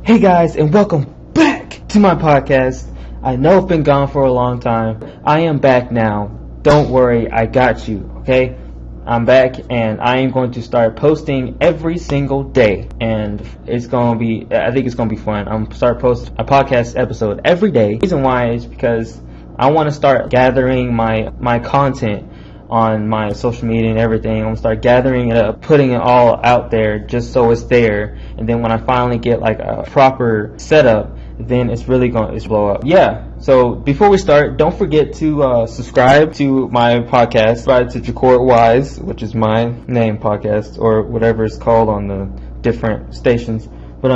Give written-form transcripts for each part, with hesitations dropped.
Hey guys, and welcome back to my podcast. I know I've been gone for a long time. I am back now. Don't worry, I got you, okay? I'm back and I am going to start posting every single day, and I think it's going to be fun. I'm going to start posting a podcast episode every day. The reason why is because I want to start gathering my content on my social media and everything. I'm gonna start gathering it up, putting it all out there just so it's there, and then when I finally get like a proper setup, then it's really going to blow up. Yeah, so before we start, don't forget to subscribe to my podcast. Subscribe to Jacourt Wise, which is my name podcast, or whatever it's called on the different stations. But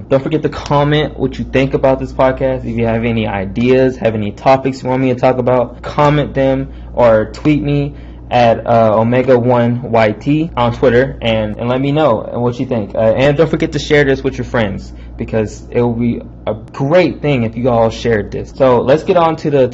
don't forget to comment what you think about this podcast. If you have any ideas, have any topics you want me to talk about, comment them or tweet me at Omega1YT on Twitter and let me know what you think. And don't forget to share this with your friends, because it will be a great thing if you all shared this. So let's get on to the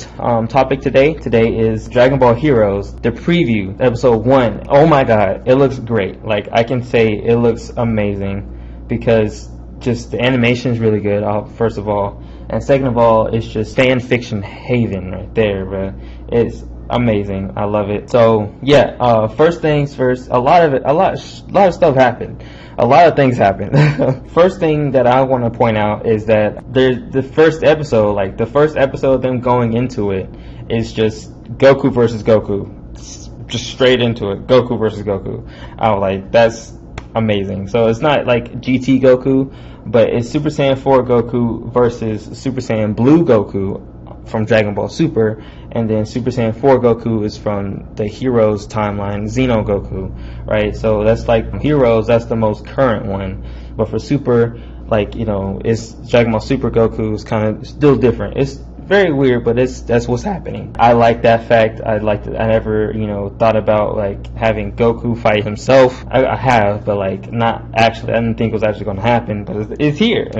topic today. Today is Dragon Ball Heroes, the preview, episode 1. Oh my god, it looks great. Like, I can say it looks amazing, because just the animation is really good, first of all, and second of all, it's just fan fiction haven right there, bro. It's amazing. I love it. So yeah, first things first, a lot of stuff happened. A lot of things happened. First thing that I want to point out is that the first episode, them going into it is just Goku versus Goku, just straight into it. Goku versus Goku. I was like, that's amazing. So it's not like GT Goku, but it's Super Saiyan 4 Goku versus Super Saiyan Blue Goku from Dragon Ball Super, and then Super Saiyan 4 Goku is from the Heroes timeline, Xeno Goku, right? So that's like Heroes, that's the most current one, but for Super, like, you know, it's Dragon Ball Super Goku is kind of still different. It's very weird, but that's what's happening. I like that fact. I never, thought about like having Goku fight himself. I have, but like not actually. I didn't think it was actually going to happen, but it's here.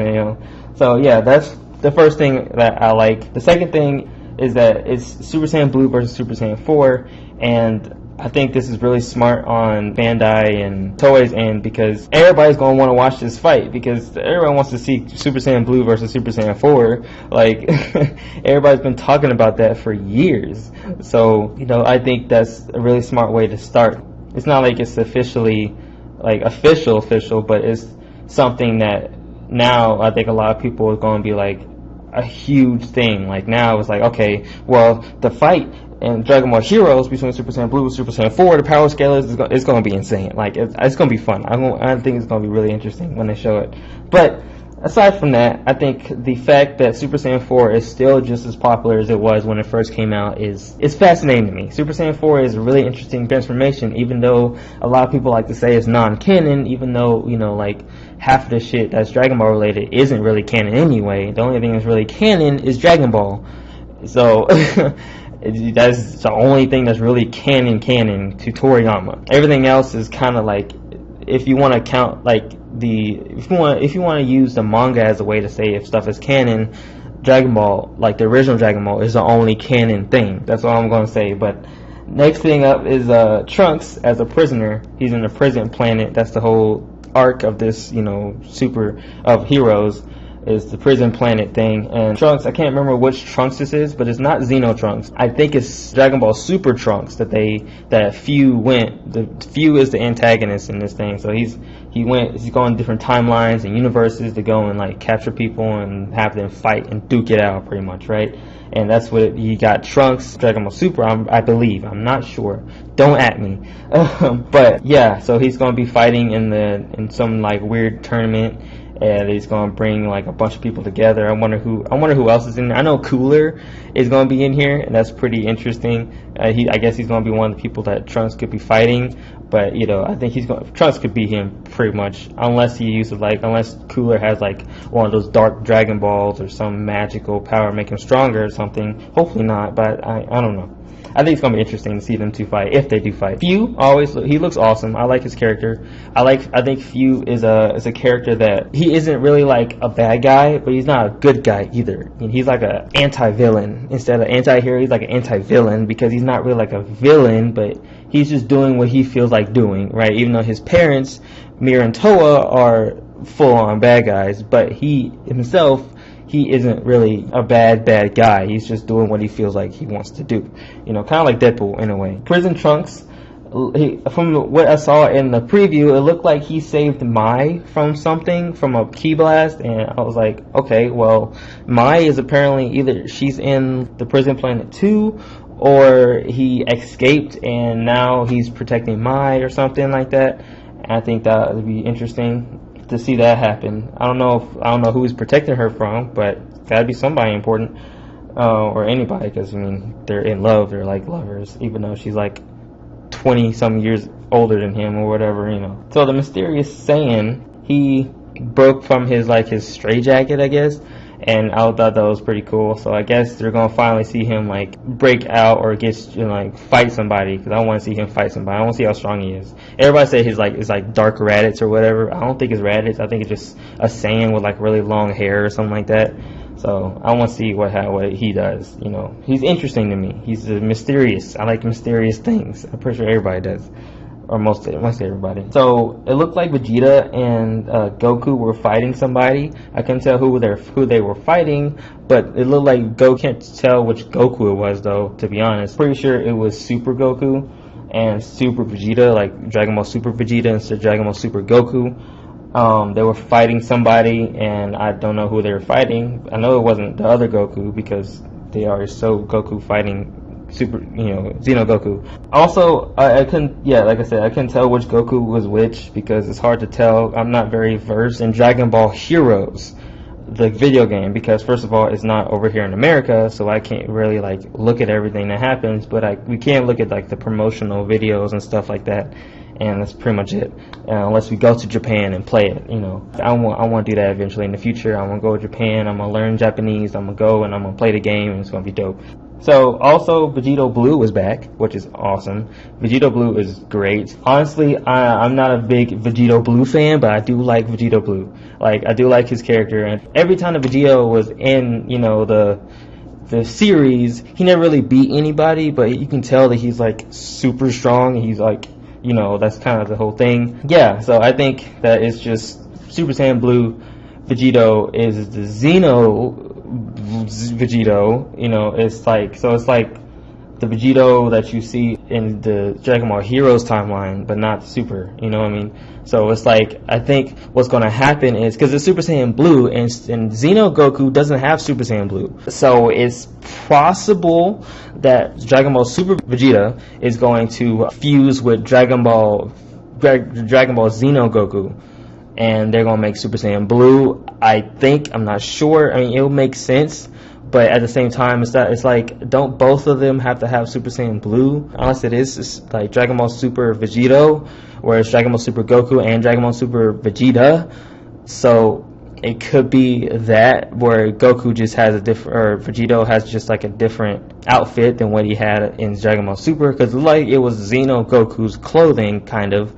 So yeah, that's the first thing that I like. The second thing is that it's Super Saiyan Blue versus Super Saiyan 4, and I think this is really smart on Bandai and Toei's end, because everybody's going to want to watch this fight, because everyone wants to see Super Saiyan Blue versus Super Saiyan 4. Like, everybody's been talking about that for years. So, I think that's a really smart way to start. It's not like it's officially, like, official, but it's something that now I think a lot of people are going to be like a huge thing. Like, now it's like, okay, well, the fight in Dragon Ball Heroes between Super Saiyan Blue and Super Saiyan 4, the power scale is going to be insane. Like, it's going to be fun. I think it's going to be really interesting when they show it. But aside from that, I think the fact that Super Saiyan 4 is still just as popular as it was when it first came out is fascinating to me. Super Saiyan 4 is a really interesting transformation, even though a lot of people like to say it's non-canon, even though, like, half of the shit that's Dragon Ball related isn't really canon anyway. The only thing that's really canon is Dragon Ball. So that's the only thing that's really canon to Toriyama. Everything else is kind of like, if you want to count like if you want to use the manga as a way to say if stuff is canon, Dragon Ball, like the original Dragon Ball, is the only canon thing. That's all I'm going to say. But next thing up is Trunks as a prisoner. He's in a prison planet. That's the whole arc of this, Super of Heroes, is the prison planet thing. And Trunks, I can't remember which Trunks this is, but it's not Xeno Trunks. I think it's Dragon Ball Super Trunks that Few went. The Few is the antagonist in this thing. So he's going different timelines and universes to go and like capture people and have them fight and duke it out, pretty much, right? And that's what you got. Trunks, Dragon Ball Super, I believe. I'm not sure. Don't at me. But yeah, so he's going to be fighting in some like weird tournament, and he's going to bring like a bunch of people together. I wonder who else is in there. I know Cooler is going to be in here, and that's pretty interesting. I guess he's going to be one of the people that Trunks could be fighting. But I think Trunks could beat him pretty much, unless Cooler has like one of those dark Dragon Balls or some magical power make him stronger or something. Hopefully not, but I don't know. I think it's gonna be interesting to see them two fight, if they do fight. Few he looks awesome. I like his character. I think Few is a character that he isn't really like a bad guy, but he's not a good guy either. He's like an anti-villain instead of anti-hero. He's like an anti-villain, because he's not really like a villain, but he's just doing what he feels like doing, right? Even though his parents, Mir and Toa, are full-on bad guys, but he himself, he isn't really a bad guy. He's just doing what he feels like he wants to do. You know, kind of like Deadpool in a way. Prison Trunks, from what I saw in the preview, it looked like he saved Mai from something, from a key blast, and I was like, okay, well, Mai is apparently either she's in the prison planet 2, or he escaped and now he's protecting Mai or something like that. And I think that would be interesting to see that happen. I don't know who he's protecting her from, but gotta be somebody important, or anybody, because I mean, they're in love, they're like lovers, even though she's like 20 some years older than him or whatever, you know. So the mysterious Saiyan, he broke from his straitjacket, I guess, and I thought that was pretty cool. So I guess they're gonna finally see him like break out or get, you know, like fight somebody, because I want to see him fight somebody. I want to see how strong he is. Everybody say his it's like dark Raditz or whatever. I don't think it's Raditz. I think it's just a Saiyan with like really long hair or something like that. So I want to see what he does. You know, he's interesting to me. He's mysterious. I like mysterious things. I'm pretty sure everybody does, or most everybody. So it looked like Vegeta and Goku were fighting somebody. I couldn't tell who they were fighting, but it looked like Goku. Can't tell which Goku it was though, to be honest. Pretty sure it was Super Goku and Super Vegeta, like Dragon Ball Super Vegeta instead of Dragon Ball Super Goku. They were fighting somebody, and I don't know who they were fighting. I know it wasn't the other Goku, because they are so Goku fighting Super, you know, Xeno Goku. Also, I couldn't, yeah, like I said, I couldn't tell which Goku was which, because it's hard to tell. I'm not very versed in Dragon Ball Heroes, the video game, because first of all, it's not over here in America, so I can't really like look at everything that happens, but we can't look at like the promotional videos and stuff like that. And that's pretty much it, unless we go to Japan and play it, you know. I want to do that eventually in the future. I want to go to Japan, I'm going to learn Japanese, I'm going to go and I'm going to play the game, and it's going to be dope. So, also, Vegito Blue was back, which is awesome. Vegito Blue is great. Honestly, I'm not a big Vegito Blue fan, but I do like Vegito Blue. Like, I do like his character, and every time the Vegito was in, you know, the series, he never really beat anybody, but you can tell that he's, like, super strong, and he's, like, you know, that's kind of the whole thing. Yeah, so I think that it's just Super Saiyan Blue Vegito is the Xeno Vegito, you know. It's like the Vegito that you see in the Dragon Ball Heroes timeline, but not Super, you know what I mean? So it's like, I think what's going to happen is, because it's Super Saiyan Blue, and Xeno Goku doesn't have Super Saiyan Blue, so it's possible that Dragon Ball Super Vegeta is going to fuse with Dragon Ball Xeno Goku, and they're going to make Super Saiyan Blue. I think, I'm not sure, I mean, it'll make sense, but at the same time, it's like, don't both of them have to have Super Saiyan Blue? Unless it's like Dragon Ball Super Vegito, where it's Dragon Ball Super Goku and Dragon Ball Super Vegeta. So it could be that, where Goku just has a different, or Vegito has just like a different outfit than what he had in Dragon Ball Super, because like it was Xeno Goku's clothing, kind of.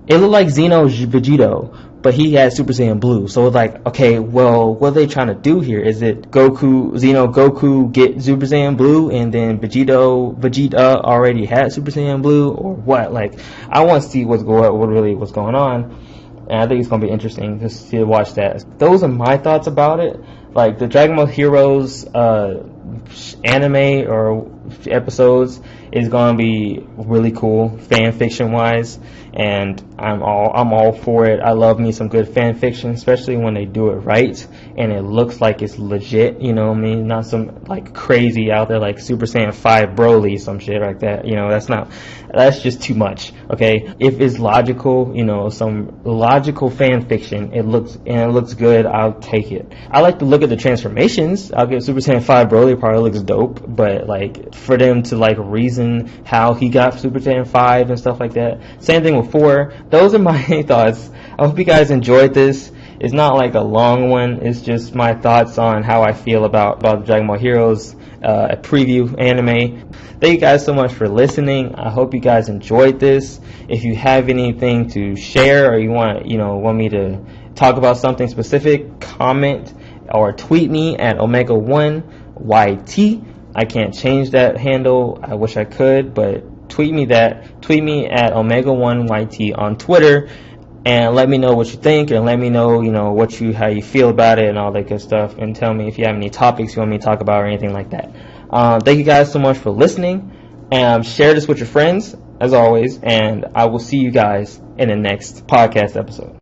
It looked like Xeno Vegito, but he had Super Saiyan Blue. So it's like, okay, well, what are they trying to do here? Is it Xeno Goku get Super Saiyan Blue, and then Vegeta already had Super Saiyan Blue, or what? Like, I want to see what's going on. And I think it's going to be interesting just to watch that. Those are my thoughts about it. Like, the Dragon Ball Heroes anime or episodes is going to be really cool, fan fiction wise, and I'm all for it. I love me some good fan fiction, especially when they do it right and it looks like it's legit, you know what I mean? Not some like crazy out there like Super Saiyan 5 Broly, some shit like that, you know. That's just too much, okay? If it's logical, you know, some logical fan fiction, it looks good, I'll take it. I like to look at the transformations. I'll get Super Saiyan 5 Broly, probably looks dope, but like for them to like reason how he got Super Saiyan 5 and stuff like that. Same thing with 4. Those are my thoughts. I hope you guys enjoyed this. It's not like a long one. It's just my thoughts on how I feel about Dragon Ball Heroes, a preview anime. Thank you guys so much for listening. I hope you guys enjoyed this. If you have anything to share, or you want me to talk about something specific, comment or tweet me at Omega1YT. I can't change that handle. I wish I could, but tweet me at Omega1YT on Twitter. and let me know what you think, and let me know, how you feel about it and all that good stuff, and tell me if you have any topics you want me to talk about or anything like that. Thank you guys so much for listening, and share this with your friends, as always, and I will see you guys in the next podcast episode.